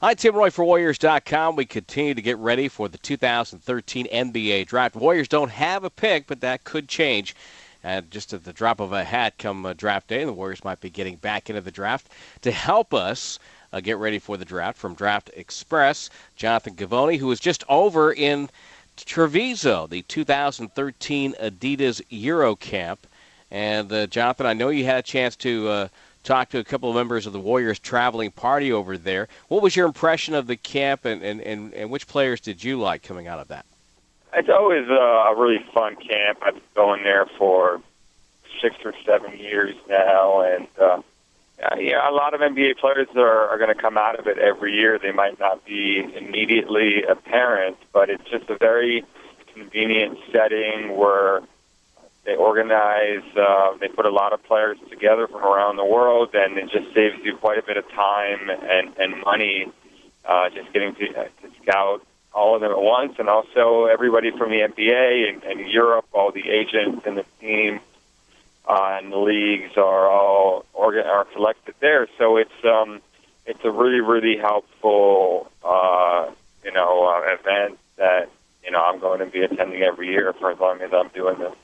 Hi, Tim Roye for Warriors.com. We continue to get ready for the 2013 NBA Draft. Warriors don't have a pick, but that could change. Just at the drop of a hat come draft day, the Warriors might be getting back into the draft. To help us get ready for the draft from DraftExpress, Jonathan Givony, who was just over in Treviso, the 2013 Adidas Eurocamp. And, Jonathan, I know you had a chance to talk to a couple of members of the Warriors traveling party over there. What was your impression of the camp, and which players did you like coming out of that? It's always a really fun camp. I've been going there for 6 or 7 years now, and a lot of NBA players are going to come out of it every year. They might not be immediately apparent, but it's just a very convenient setting where they organize, they put a lot of players together from around the world, and it just saves you quite a bit of time and money just getting to scout all of them at once. And also everybody from the NBA and Europe, all the agents and the team and the leagues are all collected there. So it's a really, really helpful event that I'm going to be attending every year for as long as I'm doing this.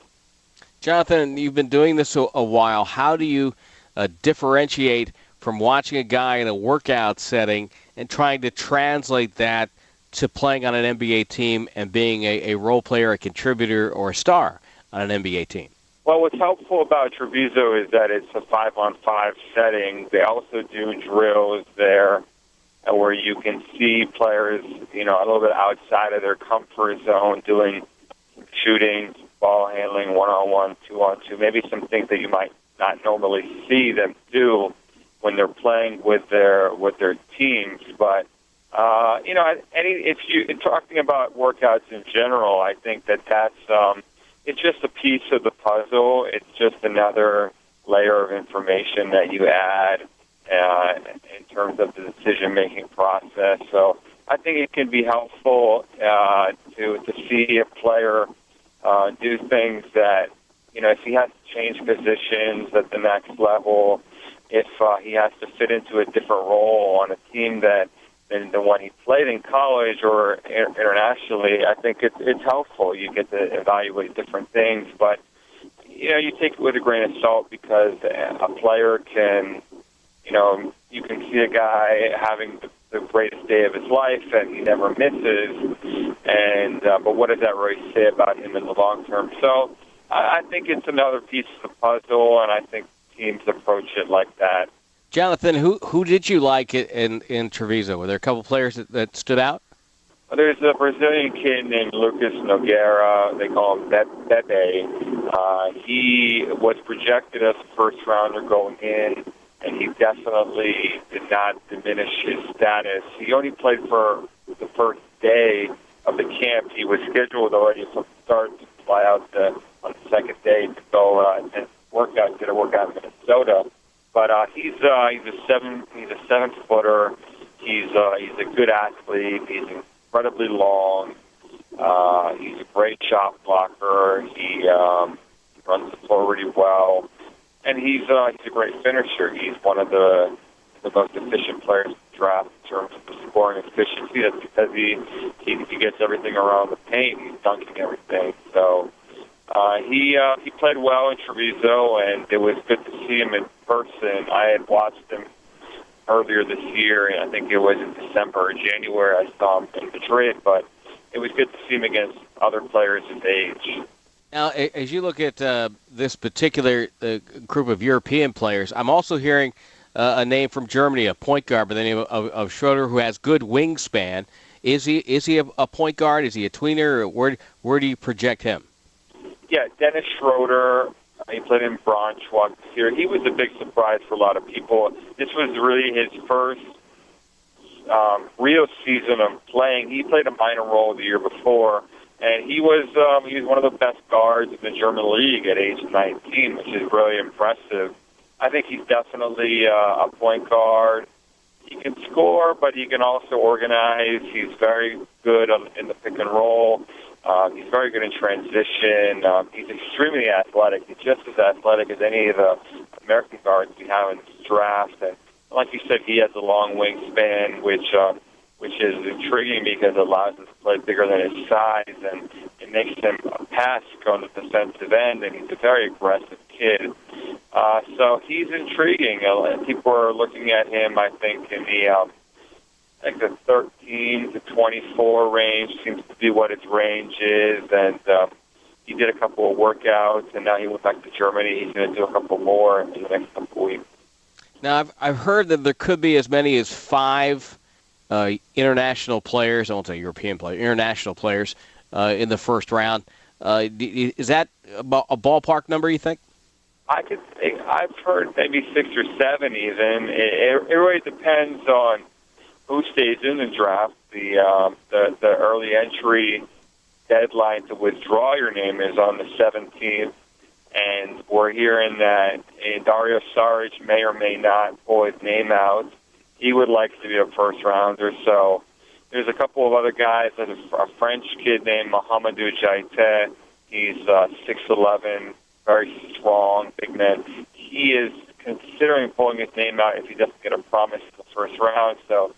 Jonathan, you've been doing this a while. How do you differentiate from watching a guy in a workout setting and trying to translate that to playing on an NBA team and being a role player, a contributor, or a star on an NBA team? Well, what's helpful about Treviso is that it's a 5-on-5 setting. They also do drills there where you can see players, a little bit outside of their comfort zone doing shooting, ball handling, 1-on-1, 2-on-2, maybe some things that you might not normally see them do when they're playing with their teams. But if you're talking about workouts in general, I think that's it's just a piece of the puzzle. It's just another layer of information that you add in terms of the decision-making process. So I think it can be helpful to see a player do things that, if he has to change positions at the next level, if he has to fit into a different role on a team than the one he played in college or internationally, I think it's helpful. You get to evaluate different things, but you take it with a grain of salt because a player can, you can see a guy having the greatest day of his life and he never misses, and but what does that really say about him in the long term? So I think it's another piece of the puzzle, and I think teams approach it like that. Jonathan, who did you like in Treviso? Were there a couple players that stood out? Well, there's a Brazilian kid named Lucas Nogueira. They call him Bebe. He was projected as a first-rounder going in, and he definitely did not diminish his status. He only played for the first day of the camp. He was scheduled already from the start to fly out on the second day to go and get a workout in Minnesota. But he's a 7-footer. He's a good athlete. He's incredibly long. He's a great shot blocker. He runs the floor really well, and he's a great finisher. He's one of the most efficient players in the draft in terms of the scoring efficiency. That's because he gets everything around the paint. He's dunking everything. So he played well in Treviso, and it was good to see him in person. I had watched him earlier this year, and I think it was in December or January. I saw him in Madrid, but it was good to see him against other players his age. Now, as you look at this particular group of European players, I'm also hearing a name from Germany, a point guard by the name of Schröder, who has good wingspan. Is he a point guard? Is he a tweener? Or where do you project him? Yeah, Dennis Schröder. He played in Braunschweig this year. He was a big surprise for a lot of people. This was really his first real season of playing. He played a minor role the year before, and he was one of the best guards in the German league at age 19, which is really impressive. I think he's definitely a point guard. He can score, but he can also organize. He's very good in the pick and roll. He's very good in transition. He's extremely athletic. He's just as athletic as any of the American guards we have in this draft. And like you said, he has a long wingspan, which which is intriguing because it allows him to play bigger than his size, and it makes him a pass going to the defensive end, and he's a very aggressive kid. So he's intriguing. People are looking at him, I think, in the 13 to 24 range seems to be what his range is, and he did a couple of workouts, and now he went back to Germany. He's going to do a couple more in the next couple of weeks. Now, I've heard that there could be as many as 5 international players, I won't say European players, international players in the first round. Is that a ballpark number, you think? I've heard maybe 6 or 7 even. It really depends on who stays in the draft. The early entry deadline to withdraw your name is on the 17th, and we're hearing that Dario Saric may or may not pull his name out. He would like to be a first-rounder, so there's a couple of other guys. There's a French kid named Mohamedou Jaite. He's 6'11", very strong, big man. He is considering pulling his name out if he doesn't get a promise in the first round. So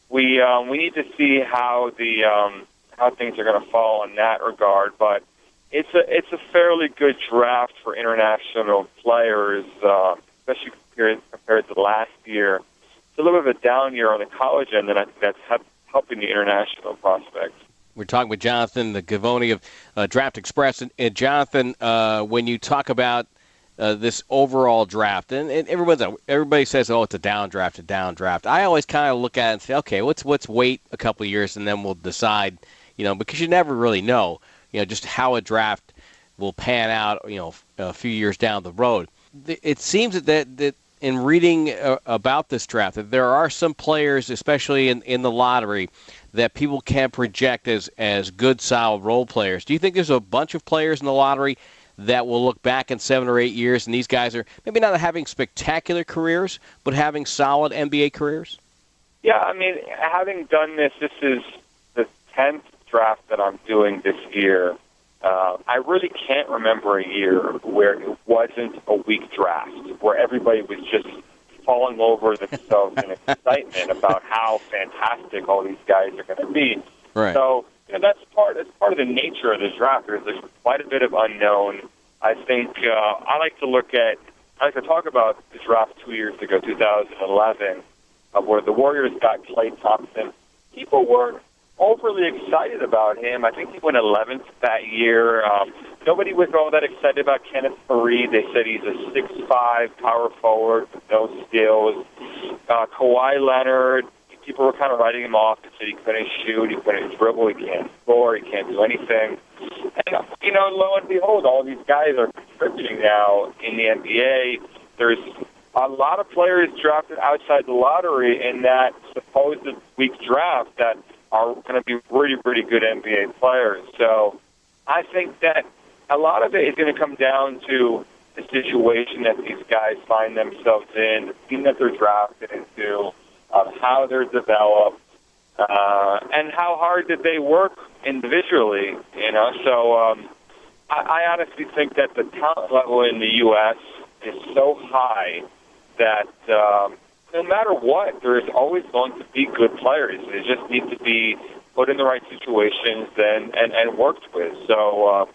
we need to see how how things are going to fall in that regard. But it's a fairly good draft for international players, especially compared to last year. It's a little bit of a down year on the college end, and I think that's helping the international prospects. We're talking with Jonathan Givony of DraftExpress. And Jonathan, when you talk about this overall draft, and everybody says, oh, it's a down draft. I always kind of look at it and say, okay, let's wait a couple of years and then we'll decide, because you never really know, just how a draft will pan out, a few years down the road. It seems that in reading about this draft, that there are some players, especially in the lottery, that people can project as good, solid role players. Do you think there's a bunch of players in the lottery that will look back in 7 or 8 years, and these guys are maybe not having spectacular careers, but having solid NBA careers? Yeah, I mean, having done this is the 10th draft that I'm doing this year. I really can't remember a year where it wasn't a weak draft, where everybody was just falling over themselves in excitement about how fantastic all these guys are going to be. Right. So that's part of the nature of the draft. There's quite a bit of unknown. I think I like to talk about the draft 2 years ago, 2011, where the Warriors got Klay Thompson. People weren't overly excited about him. I think he went 11th that year. Nobody was all that excited about Kenneth Faried. They said he's a 6'5" power forward with no skills. Kawhi Leonard, people were kind of writing him off and said he couldn't shoot, he couldn't dribble, he can't score, he can't do anything. And, lo and behold, all these guys are contributing now in the NBA. There's a lot of players drafted outside the lottery in that supposed weak draft that are going to be really, really good NBA players. So I think that a lot of it is going to come down to the situation that these guys find themselves in, the team that they're drafted into, how they're developed, and how hard did they work individually. So I honestly think that the talent level in the U.S. is so high that no matter what, there is always going to be good players. They just need to be put in the right situations and worked with. So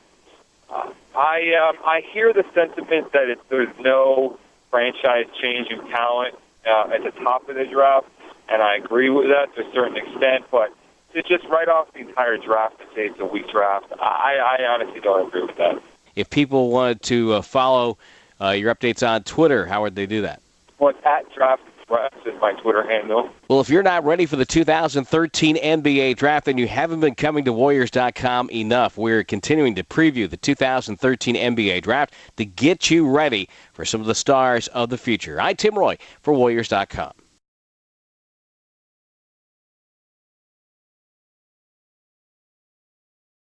I hear the sentiment that there's no franchise-changing talent at the top of the draft, and I agree with that to a certain extent, but to just write off the entire draft and say it's a weak draft, I honestly don't agree with that. If people wanted to follow your updates on Twitter, how would they do that? Well, it's at DraftExpress is my Twitter handle. Well, if you're not ready for the 2013 NBA Draft, then you haven't been coming to Warriors.com enough. We're continuing to preview the 2013 NBA Draft to get you ready for some of the stars of the future. I'm Tim Roye for Warriors.com.